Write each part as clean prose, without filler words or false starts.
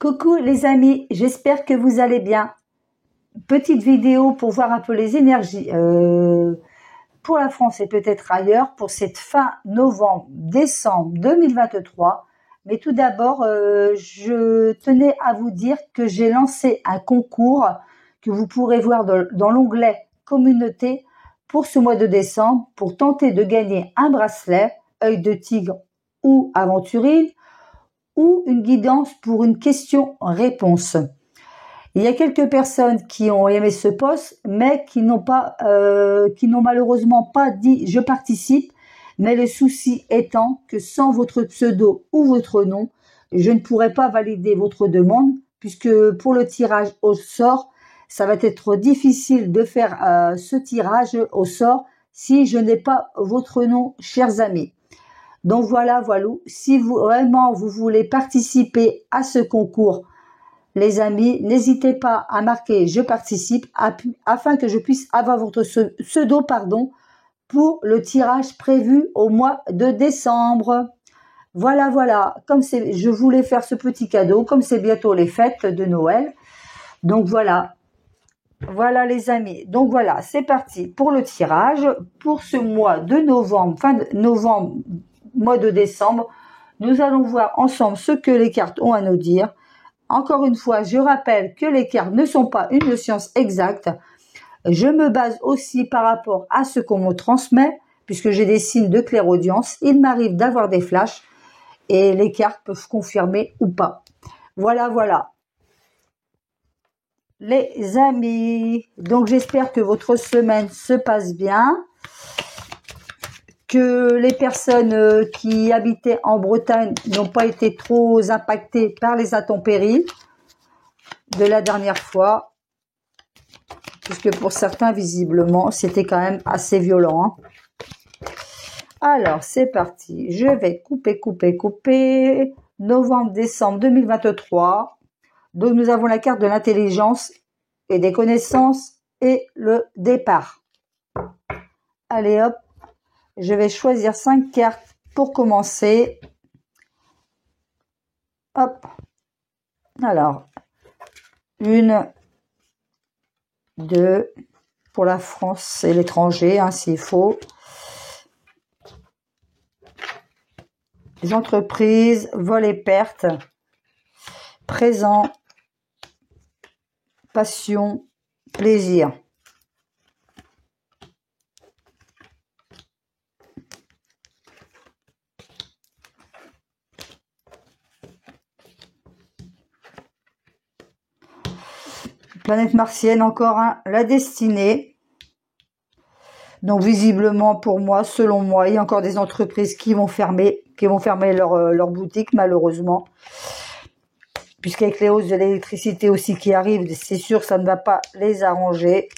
Coucou les amis, j'espère que vous allez bien. Petite vidéo pour voir un peu les énergies pour la France et peut-être ailleurs pour cette fin novembre-décembre 2023. Mais tout d'abord, je tenais à vous dire que j'ai lancé un concours que vous pourrez voir dans l'onglet communauté pour ce mois de décembre pour tenter de gagner un bracelet, œil de tigre ou aventurine, ou une guidance pour une question-réponse. Il y a quelques personnes qui ont aimé ce post, mais qui n'ont malheureusement pas dit « je participe », mais le souci étant que sans votre pseudo ou votre nom, je ne pourrai pas valider votre demande, puisque pour le tirage au sort, ça va être difficile de faire ce tirage au sort si je n'ai pas votre nom, chers amis. Donc voilà, si vous voulez participer à ce concours, les amis, n'hésitez pas à marquer « je participe » afin que je puisse avoir votre pseudo pour le tirage prévu au mois de décembre. Voilà, je voulais faire ce petit cadeau, comme c'est bientôt les fêtes de Noël. Donc voilà les amis. Donc voilà, c'est parti pour le tirage pour ce mois de novembre, fin de novembre, mois de décembre. Nous allons voir ensemble ce que les cartes ont à nous dire. Encore une fois, je rappelle que les cartes ne sont pas une science exacte. Je me base aussi par rapport à ce qu'on me transmet, puisque j'ai des signes de clairaudience. Il m'arrive d'avoir des flashs et les cartes peuvent confirmer ou pas. Voilà. Les amis, donc j'espère que votre semaine se passe bien, que les personnes qui habitaient en Bretagne n'ont pas été trop impactées par les intempéries de la dernière fois, puisque pour certains, visiblement, c'était quand même assez violent. Alors, c'est parti. Je vais couper. Novembre-décembre 2023. Donc, nous avons la carte de l'intelligence et des connaissances et le départ. Allez, hop. Je vais choisir 5 cartes pour commencer. Hop. Alors, 1, 2, pour la France et l'étranger, s'il faut. Les entreprises, vol et pertes. Présent. Passion. Plaisir. Planète martienne, encore la destinée. Donc visiblement pour moi, selon moi, il y a encore des entreprises qui vont fermer leur boutique malheureusement. Puisqu'avec les hausses de l'électricité aussi qui arrivent, c'est sûr que ça ne va pas les arranger.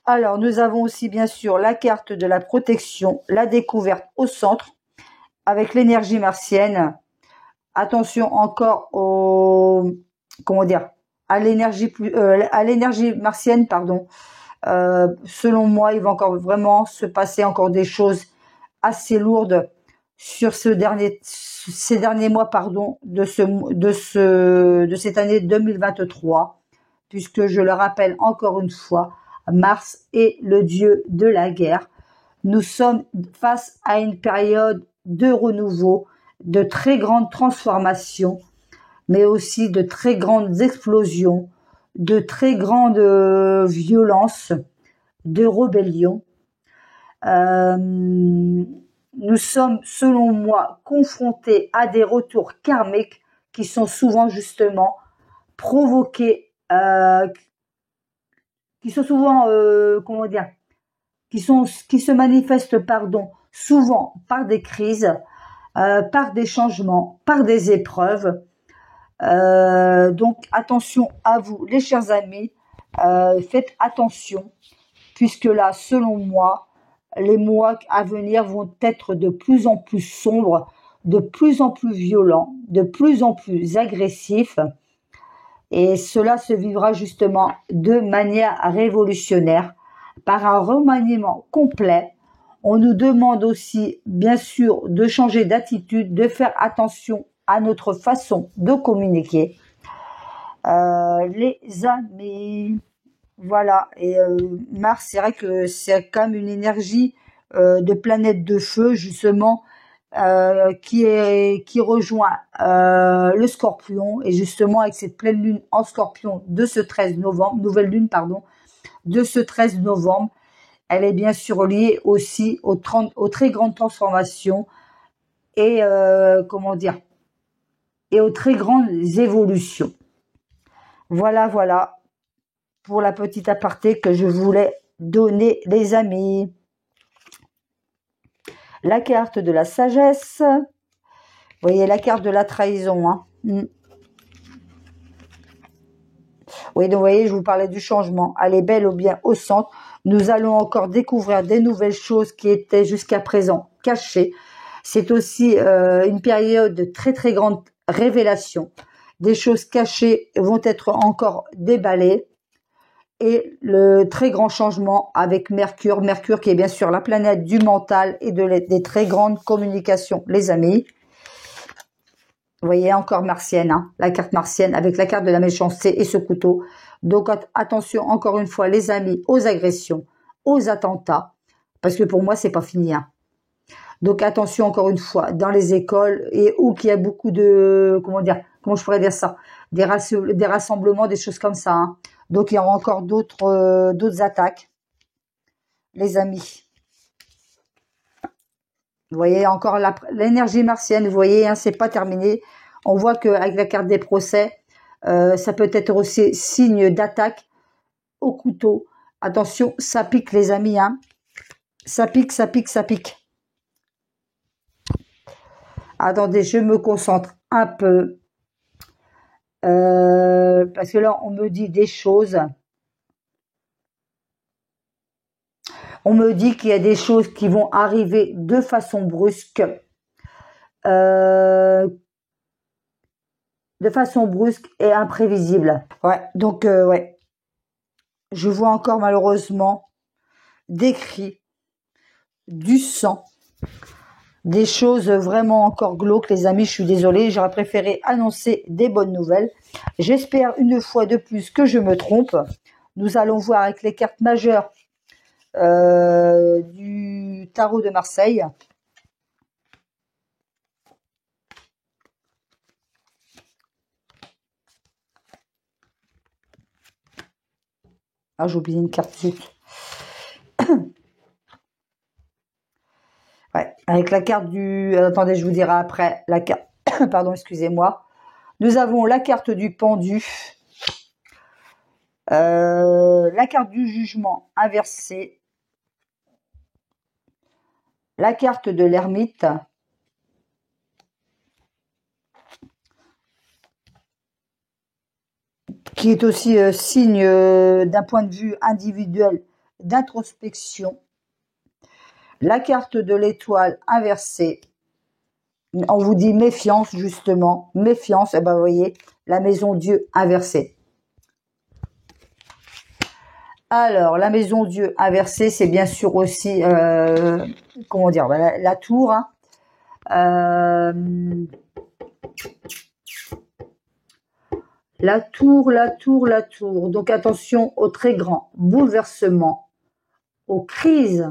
Alors nous avons aussi bien sûr la carte de la protection, la découverte au centre, avec l'énergie martienne. Attention encore à l'énergie martienne, selon moi, il va encore vraiment se passer encore des choses assez lourdes sur ces derniers mois, de cette année 2023, puisque je le rappelle encore une fois, Mars est le dieu de la guerre. Nous sommes face à une période de renouveau, de très grandes transformations, mais aussi de très grandes explosions, de très grandes violences, de rébellions. Nous sommes, selon moi, confrontés à des retours karmiques qui sont souvent justement provoqués, qui se manifestent, souvent par des crises, par des changements, par des épreuves. Donc attention à vous, les chers amis, faites attention, puisque là, selon moi, les mois à venir vont être de plus en plus sombres, de plus en plus violents, de plus en plus agressifs, et cela se vivra justement de manière révolutionnaire, par un remaniement complet. On nous demande aussi, bien sûr, de changer d'attitude, de faire attention à notre façon de communiquer. Les amis, voilà. Et Mars, c'est vrai que c'est quand même une énergie de planète de feu, justement, qui rejoint le Scorpion, et justement avec cette pleine lune en Scorpion de ce 13 novembre, nouvelle lune pardon, de ce 13 novembre, elle est bien sûr liée aussi aux très grandes transformations et comment dire, et aux très grandes évolutions. Voilà, voilà pour la petite aparté que je voulais donner, les amis. La carte de la sagesse. Vous voyez, la carte de la trahison. Hein. Oui, donc vous voyez, je vous parlais du changement. Elle est belle ou bien au centre. Nous allons encore découvrir des nouvelles choses qui étaient jusqu'à présent cachées. C'est aussi une période de très très grande révélation. Des choses cachées vont être encore déballées. Et le très grand changement avec Mercure. Mercure qui est bien sûr la planète du mental et des très grandes communications, les amis. Vous voyez, encore martienne, hein, la carte martienne avec la carte de la méchanceté et ce couteau. Donc attention encore une fois, les amis, aux agressions, aux attentats. Parce que pour moi, c'est pas fini. Hein. Donc attention encore une fois, dans les écoles et où qu'il y a beaucoup de, comment je pourrais dire ça, des rassemblements, des choses comme ça. Hein. Donc il y aura encore d'autres attaques, les amis. Vous voyez encore l'énergie martienne, vous voyez, hein, c'est pas terminé. On voit qu'avec la carte des procès, ça peut être aussi signe d'attaque au couteau. Attention, ça pique les amis, hein. Ça pique, ça pique, ça pique. Attendez, je me concentre un peu. Parce que là, on me dit des choses. On me dit qu'il y a des choses qui vont arriver de façon brusque. De façon brusque et imprévisible. Ouais, donc, ouais. Je vois encore malheureusement des cris, du sang, des choses vraiment encore glauques, les amis. Je suis désolée, j'aurais préféré annoncer des bonnes nouvelles. J'espère une fois de plus que je me trompe. Nous allons voir avec les cartes majeures du tarot de Marseille. Ah, j'ai oublié une carte, zut. Ouais, avec la carte du... Attendez, je vous dirai après. La carte... Pardon, excusez-moi. Nous avons la carte du pendu. La carte du jugement inversé. La carte de l'ermite. Qui est aussi signe d'un point de vue individuel d'introspection. La carte de l'étoile inversée. On vous dit méfiance, justement. Méfiance, et ben vous voyez, la maison Dieu inversée. Alors, la maison Dieu inversée, c'est bien sûr aussi, comment dire, la tour. Hein. La tour, la tour, la tour. Donc attention aux très grands bouleversements, aux crises,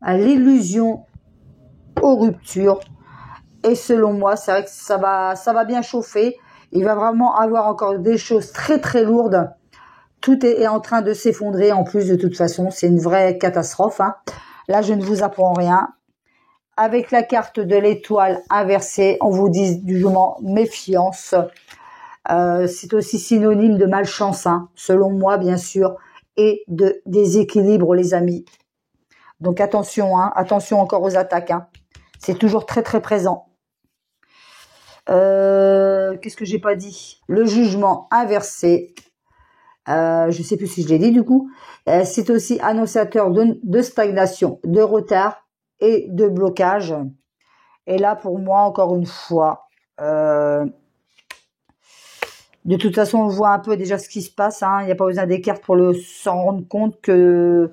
à l'illusion, aux ruptures. Et selon moi, c'est vrai que ça va bien chauffer. Il va vraiment avoir encore des choses très très lourdes. Tout est en train de s'effondrer en plus de toute façon. C'est une vraie catastrophe. Hein. Là, je ne vous apprends rien. Avec la carte de l'étoile inversée, on vous dit du jugement méfiance. C'est aussi synonyme de malchance, hein, selon moi bien sûr, et de déséquilibre, les amis. Donc attention, hein, attention encore aux attaques. Hein. C'est toujours très très présent. Qu'est-ce que j'ai pas dit? Le jugement inversé. Je sais plus si je l'ai dit du coup. C'est aussi annonciateur de stagnation, de retard et de blocage. Et là, pour moi, encore une fois, de toute façon, on voit un peu déjà ce qui se passe. Hein. Il n'y a pas besoin des cartes pour s'en rendre compte que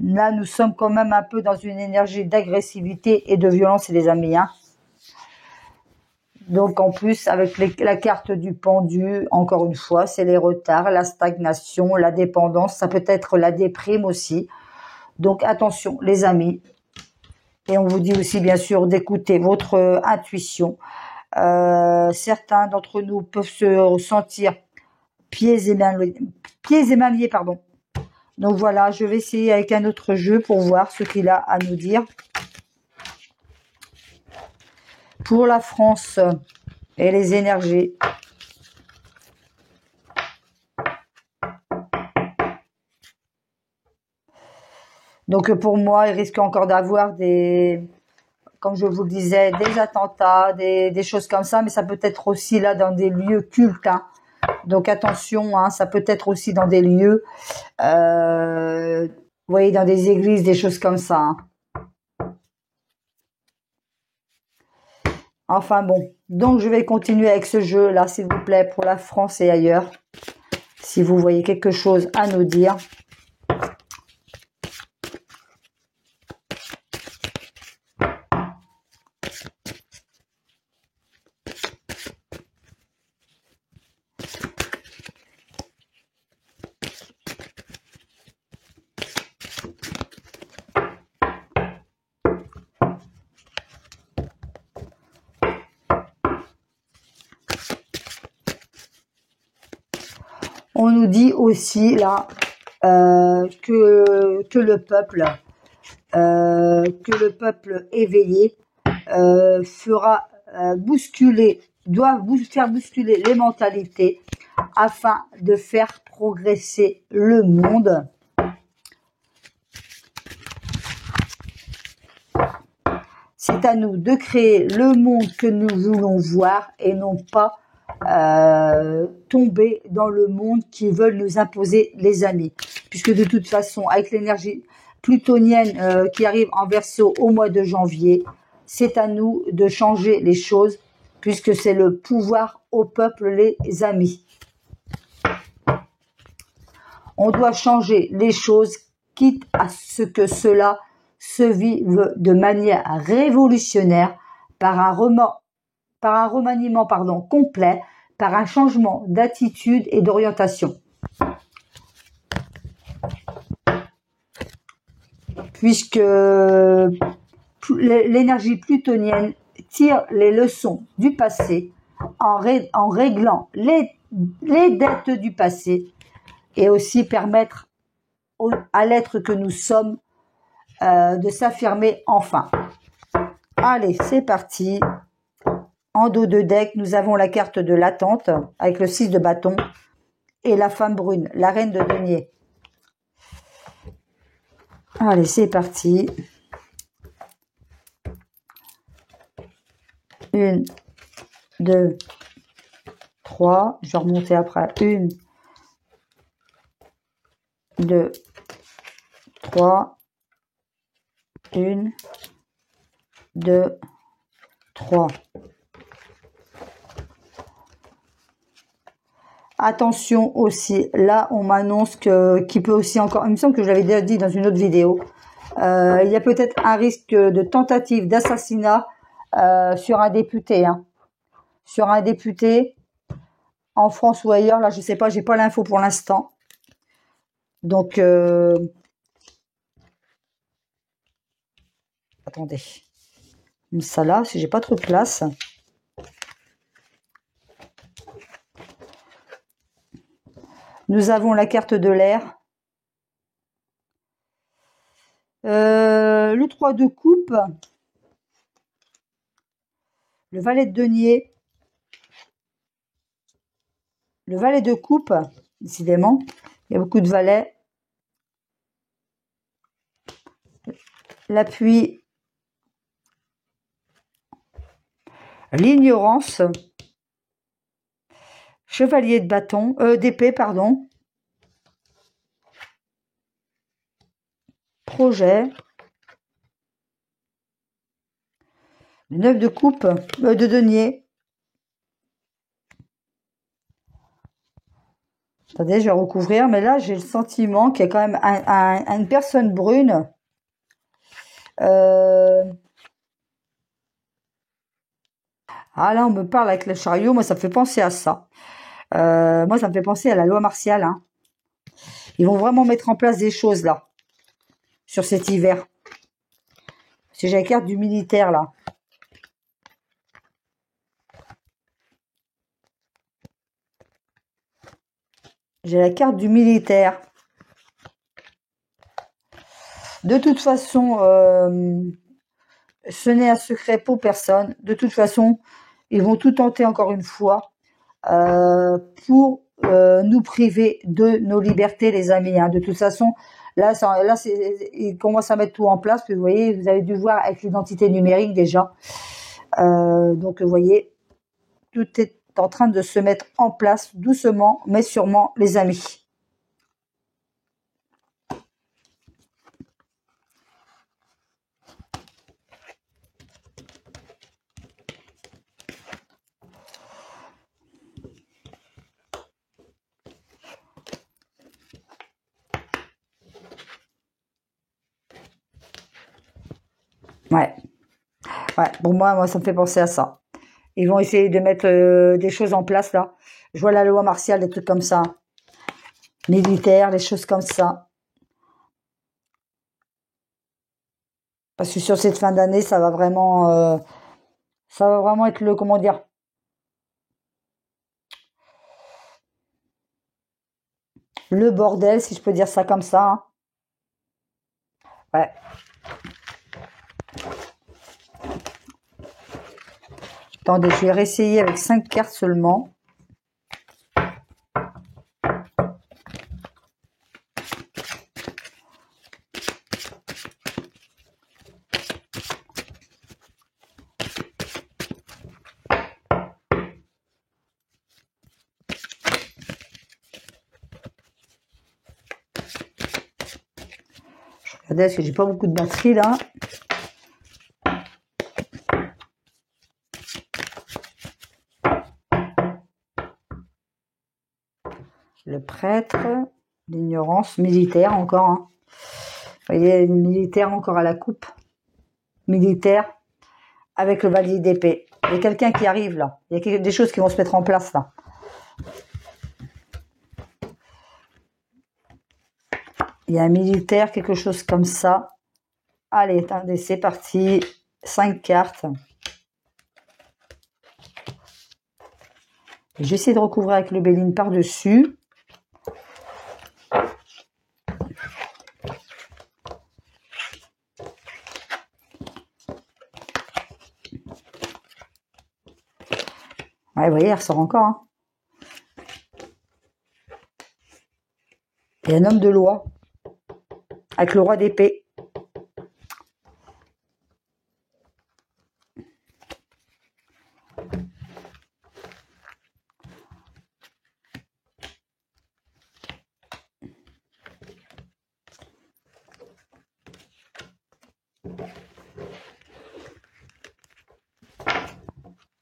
là, nous sommes quand même un peu dans une énergie d'agressivité et de violence, les amis. Hein. Donc en plus, avec la carte du pendu, encore une fois, c'est les retards, la stagnation, la dépendance, ça peut être la déprime aussi. Donc attention les amis. Et on vous dit aussi bien sûr d'écouter votre intuition. Certains d'entre nous peuvent se sentir pieds et mains liés, pardon. Donc voilà, je vais essayer avec un autre jeu pour voir ce qu'il a à nous dire. Pour la France et les énergies. Donc pour moi, il risque encore d'avoir des, comme je vous le disais, des attentats, des choses comme ça, mais ça peut être aussi là dans des lieux cultes. Hein. Donc attention, hein, ça peut être aussi dans des lieux, vous voyez, dans des églises, des choses comme ça. Hein. Enfin bon, donc je vais continuer avec ce jeu là, s'il vous plaît, pour la France et ailleurs. Si vous voyez quelque chose à nous dire. On nous dit aussi là que le peuple éveillé fera doit faire bousculer les mentalités afin de faire progresser le monde. C'est à nous de créer le monde que nous voulons voir et non pas tomber dans le monde qui veulent nous imposer les amis. Puisque de toute façon, avec l'énergie plutonienne qui arrive en Verseau au mois de janvier, c'est à nous de changer les choses puisque c'est le pouvoir au peuple, les amis. On doit changer les choses, quitte à ce que cela se vive de manière révolutionnaire par un remaniement complet, par un changement d'attitude et d'orientation. Puisque l'énergie plutonienne tire les leçons du passé en réglant les dettes du passé et aussi permettre à l'être que nous sommes de s'affirmer enfin. Allez, c'est parti. En dos de deck, nous avons la carte de l'attente avec le 6 de bâton et la femme brune, la reine de denier. Allez, c'est parti. 1, 2, 3. Je vais remonter après. 1, 2, 3. 1, 2, 3. Attention aussi, là on m'annonce qu'il peut aussi encore, il me semble que je l'avais déjà dit dans une autre vidéo, il y a peut-être un risque de tentative d'assassinat sur un député, hein. Sur un député en France ou ailleurs, là je sais pas, j'ai pas l'info pour l'instant. Donc attendez, ça là, si j'ai pas trop de place. Nous avons la carte de l'air. Le 3 de coupe. Le valet de denier. Le valet de coupe, décidément. Il y a beaucoup de valets. L'appui. L'ignorance. Chevalier de bâton, d'épée, pardon. Projet. Le 9 de coupe, de denier. Attendez, je vais recouvrir, mais là, j'ai le sentiment qu'il y a quand même une personne brune. Ah là, on me parle avec le chariot, moi ça me fait penser à ça. Moi ça me fait penser à la loi martiale. Hein. Ils vont vraiment mettre en place des choses là, sur cet hiver. Si j'ai la carte du militaire là. J'ai la carte du militaire. De toute façon, ce n'est un secret pour personne. De toute façon, ils vont tout tenter encore une fois pour nous priver de nos libertés, les amis. Hein. De toute façon, là, ils commencent à mettre tout en place. Vous voyez, vous avez dû voir avec l'identité numérique déjà. Donc, vous voyez, tout est en train de se mettre en place doucement, mais sûrement, les amis. Ouais. Ouais, pour moi, ça me fait penser à ça. Ils vont essayer de mettre des choses en place, là. Je vois la loi martiale, des trucs comme ça. Militaires, des choses comme ça. Parce que sur cette fin d'année, ça va vraiment être le, comment dire, le bordel, si je peux dire ça comme ça. Hein. Ouais. Attendez, je vais réessayer avec 5 cartes seulement. Regardez, parce que j'ai pas beaucoup de batterie là. Le prêtre, l'ignorance, militaire encore. Hein. Vous voyez, militaire encore à la coupe. Militaire avec le valier d'épée. Il y a quelqu'un qui arrive là. Il y a des choses qui vont se mettre en place là. Il y a un militaire, quelque chose comme ça. Allez, attendez, c'est parti. 5 cartes. J'essaie de recouvrir avec le béline par-dessus. Ouais, vous voyez, elle ressort encore. Hein. Et un homme de loi. Avec le roi d'épée.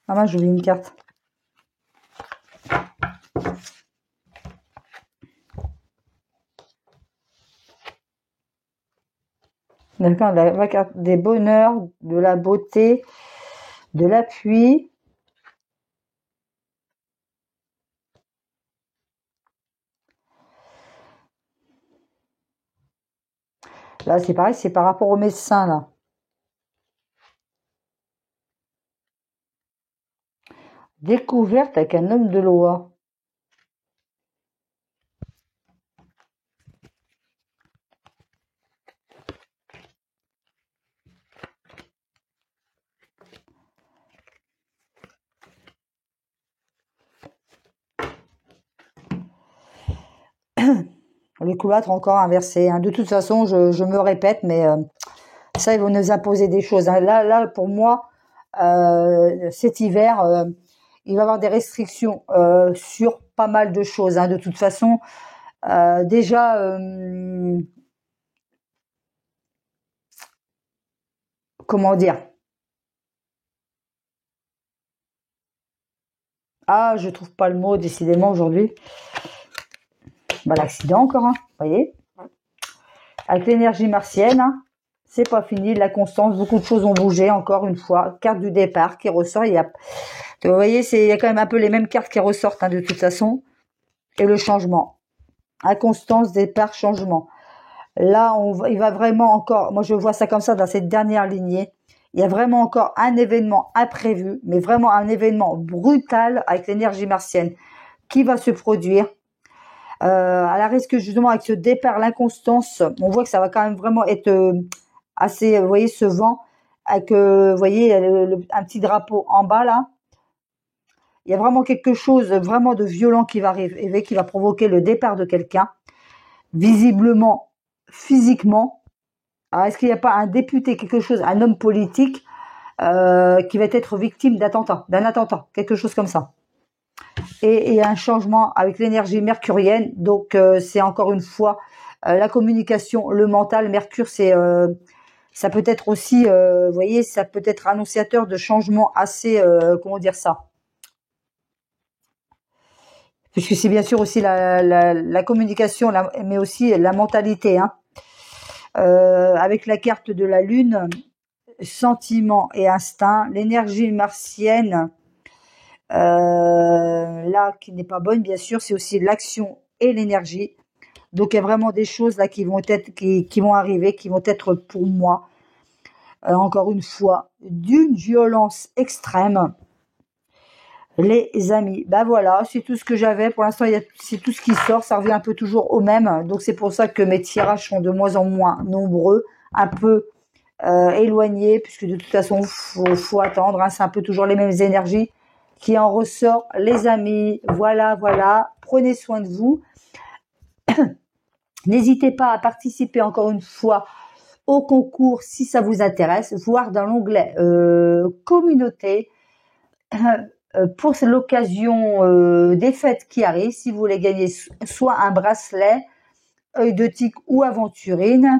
Ah mince, j'oublie une carte. D'accord, la carte des bonheurs, de la beauté, de l'appui. Là, c'est pareil, c'est par rapport au médecin, là. Découverte avec un homme de loi. Les couloirs encore inversés. Hein. De toute façon, je me répète, mais ça, ils vont nous imposer des choses. Hein. Là, pour moi, cet hiver, il va y avoir des restrictions sur pas mal de choses. Hein. De toute façon, déjà, comment dire? Ah, je trouve pas le mot, décidément, aujourd'hui. Bah, l'accident encore, hein, vous voyez? Avec l'énergie martienne, hein, c'est pas fini, la constance, beaucoup de choses ont bougé, encore une fois. Carte du départ qui ressort, vous voyez, il y a quand même un peu les mêmes cartes qui ressortent, hein, de toute façon. Et le changement. Inconstance, départ, changement. Là, il va vraiment encore, moi je vois ça comme ça dans cette dernière lignée. Il y a vraiment encore un événement imprévu, mais vraiment un événement brutal avec l'énergie martienne qui va se produire. À la risque justement avec ce départ, l'inconstance, on voit que ça va quand même vraiment être assez, vous voyez ce vent avec, vous voyez un petit drapeau en bas là. Il y a vraiment quelque chose vraiment de violent qui va arriver, qui va provoquer le départ de quelqu'un, visiblement, physiquement. Alors est-ce qu'il n'y a pas un député, quelque chose, un homme politique qui va être victime d'un attentat, quelque chose comme ça. Et un changement avec l'énergie mercurienne, donc c'est encore une fois la communication, le mental. Mercure, ça peut être aussi, vous voyez, ça peut être annonciateur de changements assez, comment dire ça, puisque c'est bien sûr aussi la communication, mais aussi la mentalité, hein. Avec la carte de la lune, sentiment et instinct, l'énergie martienne, là qui n'est pas bonne, bien sûr, c'est aussi l'action et l'énergie. Donc il y a vraiment des choses là qui vont arriver, qui vont être pour moi, encore une fois, d'une violence extrême. Les amis, ben voilà, c'est tout ce que j'avais. Pour l'instant, c'est tout ce qui sort, ça revient un peu toujours au même. Donc c'est pour ça que mes tirages sont de moins en moins nombreux, un peu éloignés, puisque de toute façon, faut attendre, hein, c'est un peu toujours les mêmes énergies qui en ressort, les amis. Voilà, prenez soin de vous. N'hésitez pas à participer encore une fois au concours si ça vous intéresse, voire dans l'onglet communauté. Pour l'occasion des fêtes qui arrivent, si vous voulez gagner soit un bracelet, œil de tigre ou aventurine,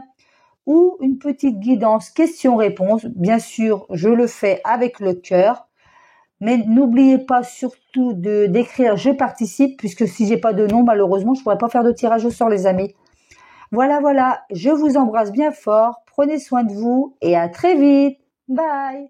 ou une petite guidance question-réponse. Bien sûr, je le fais avec le cœur, mais n'oubliez pas surtout d'écrire « Je participe » puisque si j'ai pas de nom, malheureusement, je pourrais pas faire de tirage au sort, les amis. Voilà, je vous embrasse bien fort, prenez soin de vous et à très vite. Bye.